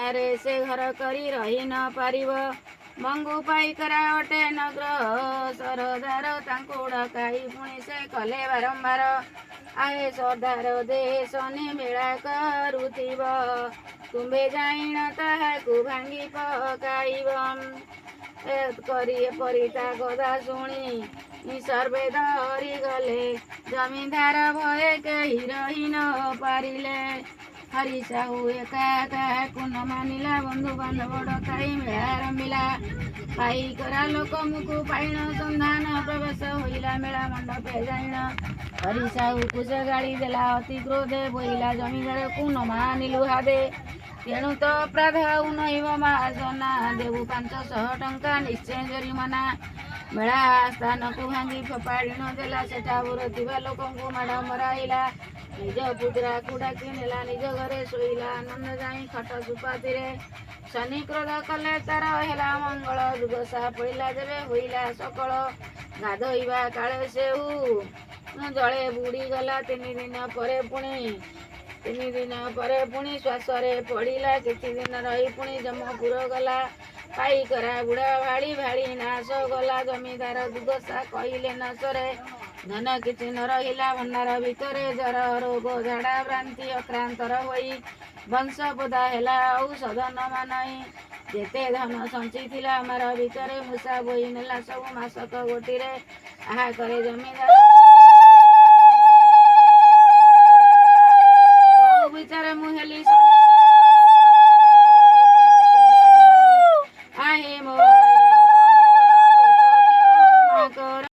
ଦୁନିଆରେ ସେ ଘର କରି ରହି ନ ପାରିବ। ମଙ୍ଗୁ ପାଇକରା ଅଟେ ନଗ୍ରହ ସରଦାର, ତାଙ୍କୁ ଡକାଇ ପୁଣି ସେ କଲେ ବାରମ୍ବାର। ଆହେ ସରଦାର ଦେ ଶନି ମେଳା କରୁଥିବ, ତୁମ୍ଭେ ଜାଣିନ ତାହାକୁ ଭାଙ୍ଗି ପକାଇବ। କରି ଏପରି ତା କଥା ଶୁଣି ସର୍ବେ ଡରିଗଲେ, ଜମିଦାର ଭୟରେ କେହି ରହି ନ ପାରିଲେ। ହରି ସାହୁ ଏକା କାହାକୁ ନ ମାନିଲା, ବନ୍ଧୁ ବାନ୍ଧବ ଡକାଇ ମେଳା ଆରମ୍ଭିଲା। ପାଇକରା ଲୋକଙ୍କୁ ପାଇଣ ସନ୍ଧାନ, ପ୍ରବେଶ ହୋଇଲା ମେଳା ମଣ୍ଡପେ ଜାଣିଣ। ହରି ସାହୁକୁ ସେ ଗାଳି ଦେଲା ଅତି କ୍ରୋଧେ, ବୋଇଲା ଜମିଦାରକୁ ନ ମାନିଲୁ ହାଦେ। ତେଣୁ ତ ଅପରାଧ ଆଉ ନହିବ ମାର୍ଜନା, ଦେବୁ 500 ଟଙ୍କା ନିଶ୍ଚୟ ଜରିମାନା। ମେଳା ସ୍ଥାନକୁ ଭାଙ୍ଗି ଫୋପାଡ଼ି ନ ଦେଲା, ସେଠା ଥିବା ଲୋକଙ୍କୁ ମାଡ଼ ମରାଇଲା। ନିଜ ପୁତୁରାକୁ ଡାକି ନେଲା ନିଜ ଘରେ ଶୋଇଲା, ଆନନ୍ଦ ଯାଇ ଖଟ ସୁପାତିରେ। ଶନି କ୍ରୋଧ କଲେ ତାର ହେଲା ମଙ୍ଗଳ, ଦୁର୍ଦଶା ପଇଲା ଯେବେ ହୋଇଲା ସକଳ। ଗାଧୋଇବା କାଳେ ସେଉ ଜଳେ ବୁଡ଼ିଗଲା, 3 ଦିନ ପରେ ପୁଣି ଶ୍ୱାସରେ ପଡ଼ିଲା। କିଛି ଦିନ ରହି ପୁଣି ଯମପୁର ଗଲା। ପାଇକରା ବୁଢ଼ା ଭାଳି ଭାଳି ନାଶ ଗଲା, ଜମିଦାର ଦୁର୍ଦଶା କହିଲେ ନ ସରେ। ଧନ କିଛି ନ ରହିଲା ଭଣ୍ଡାର ଭିତରେ, ଜର ରୋଗ ଝାଡ଼ା ଭ୍ରାନ୍ତି ଅକ୍ରାନ୍ତର ହୋଇ। ବଂଶ ପୋଦା ହେଲା ଔଷଧ ନ ମାନଇ, ଯେତେ ଧନ ସଞ୍ଚିଥିଲା ମାର ଭିତରେ, ମୂଷା ବୋହି ନେଲା ସବୁ ମାସକ ଗୋଟିରେ। ଆହା କରେ ଜମିଦାର